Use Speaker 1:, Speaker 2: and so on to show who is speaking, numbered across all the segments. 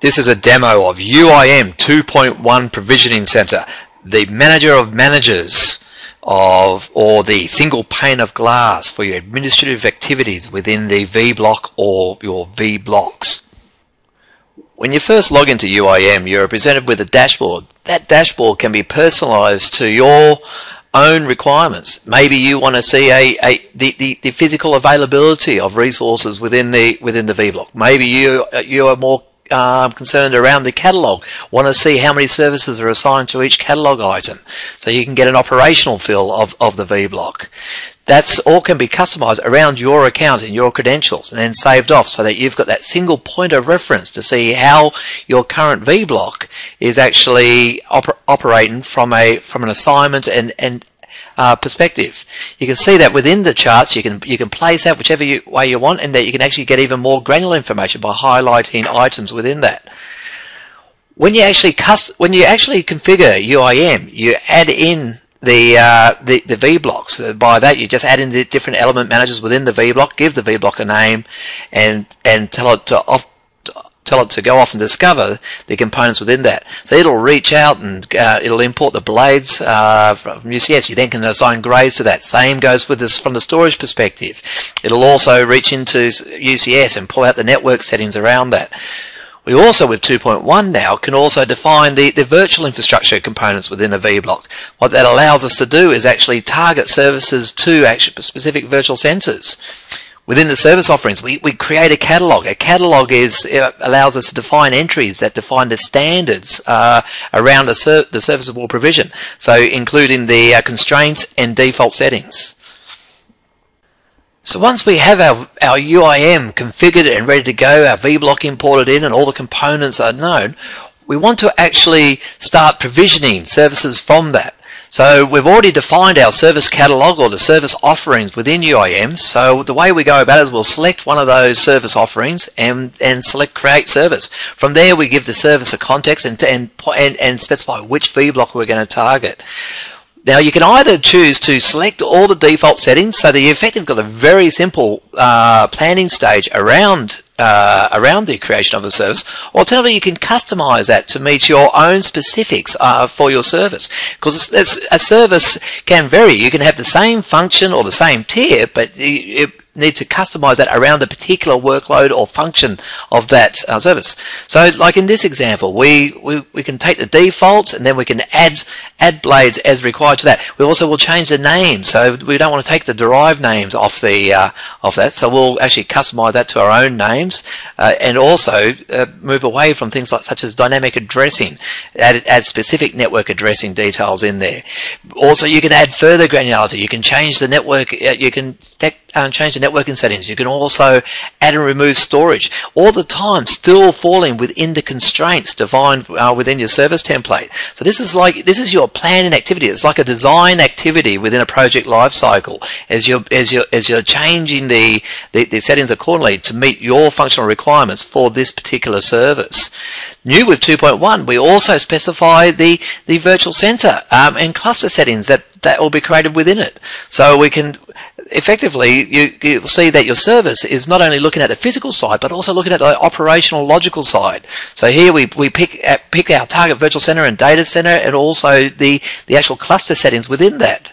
Speaker 1: This is a demo of UIM 2.1 Provisioning Center, the manager of managers or the single pane of glass for your administrative activities within the Vblock or your Vblocks. When you first log into UIM, you're presented with a dashboard. That dashboard can be personalized to your own requirements. Maybe you want to see the physical availability of resources within the Vblock. Maybe you are more concerned around the catalog, want to see how many services are assigned to each catalog item, so you can get an operational feel of the Vblock. That's all can be customized around your account and your credentials and then saved off so that you've got that single point of reference to see how your current Vblock is actually operating from an assignment and perspective. You can see that within the charts. You can place that whichever way you want, and that you can actually get even more granular information by highlighting items within that. When you actually configure UIM, you add in the Vblocks. By that, you just add in the different element managers within the Vblock, give the Vblock a name, and tell it to go off and discover the components within that. So it'll reach out and it'll import the blades from UCS. You then can assign grades to that. Same goes with this from the storage perspective. It'll also reach into UCS and pull out the network settings around that. We also, with 2.1 now, can also define the virtual infrastructure components within a Vblock. What that allows us to do is actually target services to actually specific virtual centers. Within the service offerings, we create a catalog. A catalog allows us to define entries that define the standards around the serviceable provision, so including the constraints and default settings. So once we have our UIM configured and ready to go, our Vblock imported in and all the components are known, we want to actually start provisioning services from that. So we've already defined our service catalog or the service offerings within UIM. So the way we go about it is we'll select one of those service offerings and select create service. From there we give the service a context and specify which Vblock we're going to target. Now you can either choose to select all the default settings so that you effectively got a very simple planning stage around the creation of a service. Alternatively, you can customize that to meet your own specifics for your service. Because a service can vary. You can have the same function or the same tier, but you need to customize that around the particular workload or function of that service. So like in this example, we can take the defaults and then we can add blades as required to that. We also will change the name, so we don't want to take the derived names off that, so we'll actually customize that to our own names and also move away from things such as dynamic addressing, add specific network addressing details in there. Also, you can add further granularity. You can change the network, change the networking settings. You can also add and remove storage, all the time still falling within the constraints defined within your service template. So this is your planning activity. It's like a design activity within a project lifecycle as you're changing the settings accordingly to meet your functional requirements for this particular service. New with 2.1, we also specify the virtual center and cluster settings that will be created within it. So we can effectively, you'll see that your service is not only looking at the physical side, but also looking at the operational logical side. So here we pick our target virtual center and data center, and also the actual cluster settings within that.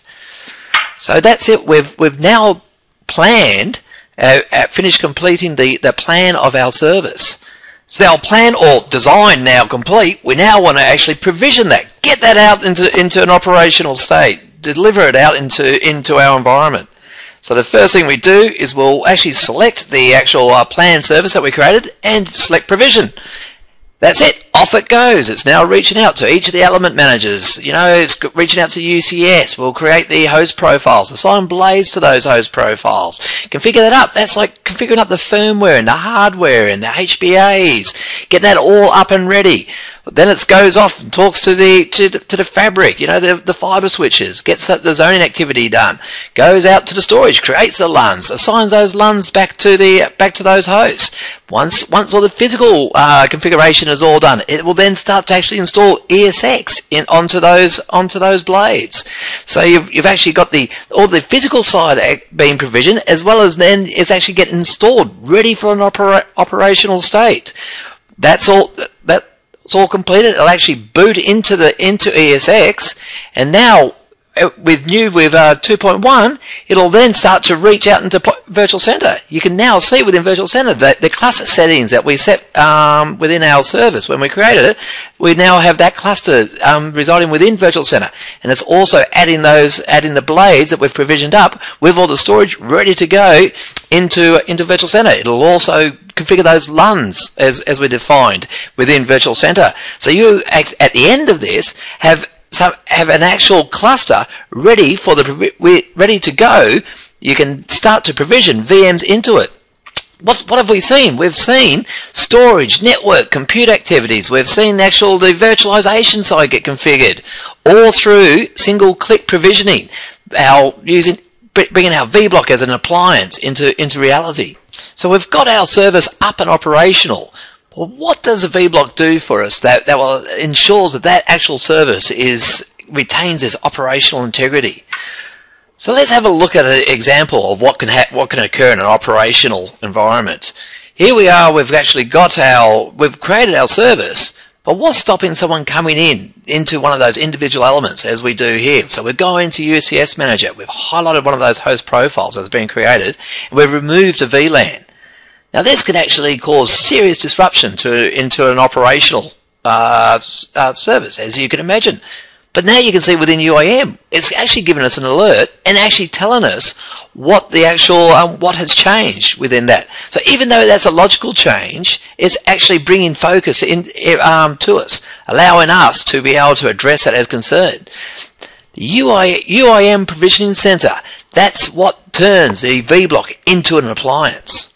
Speaker 1: So that's it. We've now planned, finished completing the plan of our service. So our plan or design now complete. We now want to actually provision that, get that out into an operational state, deliver it out into our environment. So the first thing we do is we'll actually select the actual planned service that we created and select provision. That's it. Off it goes. It's now reaching out to each of the element managers. It's reaching out to UCS. We'll create the host profiles, assign blades to those host profiles, configure that up. That's like configuring up the firmware and the hardware and the HBAs, get that all up and ready. Then it goes off and talks to the fabric, the fiber switches, gets the zoning activity done, goes out to the storage, creates the LUNs, assigns those LUNs back to those hosts. Once all the physical configuration is all done, it will then start to actually install ESX onto those blades. So you've actually got all the physical side being provisioned, as well as then it's actually getting installed, ready for an operational state. That's all completed. It'll actually boot into ESX, and now with 2.1, it'll then start to reach out into Virtual Center. You can now see within Virtual Center that the cluster settings that we set within our service when we created it, we now have that cluster residing within Virtual Center, and it's also adding the blades that we've provisioned up with all the storage ready to go into Virtual Center. It'll also configure those LUNs as we defined within Virtual Center. So you at the end of this have an actual cluster ready to go. You can start to provision VMs into it. What have we seen? We've seen storage, network, compute activities. We've seen the virtualization side get configured, all through single-click provisioning. Bringing our Vblock as an appliance into reality. So we've got our service up and operational. Well, what does a Vblock do for us that ensures that actual service retains its operational integrity? So let's have a look at an example of what can occur in an operational environment. Here we are. We've created our service, but what's stopping someone coming into one of those individual elements as we do here? So we're going to UCS Manager. We've highlighted one of those host profiles that's been created, and we've removed a VLAN. Now this can actually cause serious disruption into an operational service, as you can imagine. But now you can see within UIM, it's actually giving us an alert and actually telling us what the actual what has changed within that. So even though that's a logical change, it's actually bringing focus to us, allowing us to be able to address that as concerned. The UIM Provisioning Center, that's what turns the Vblock into an appliance.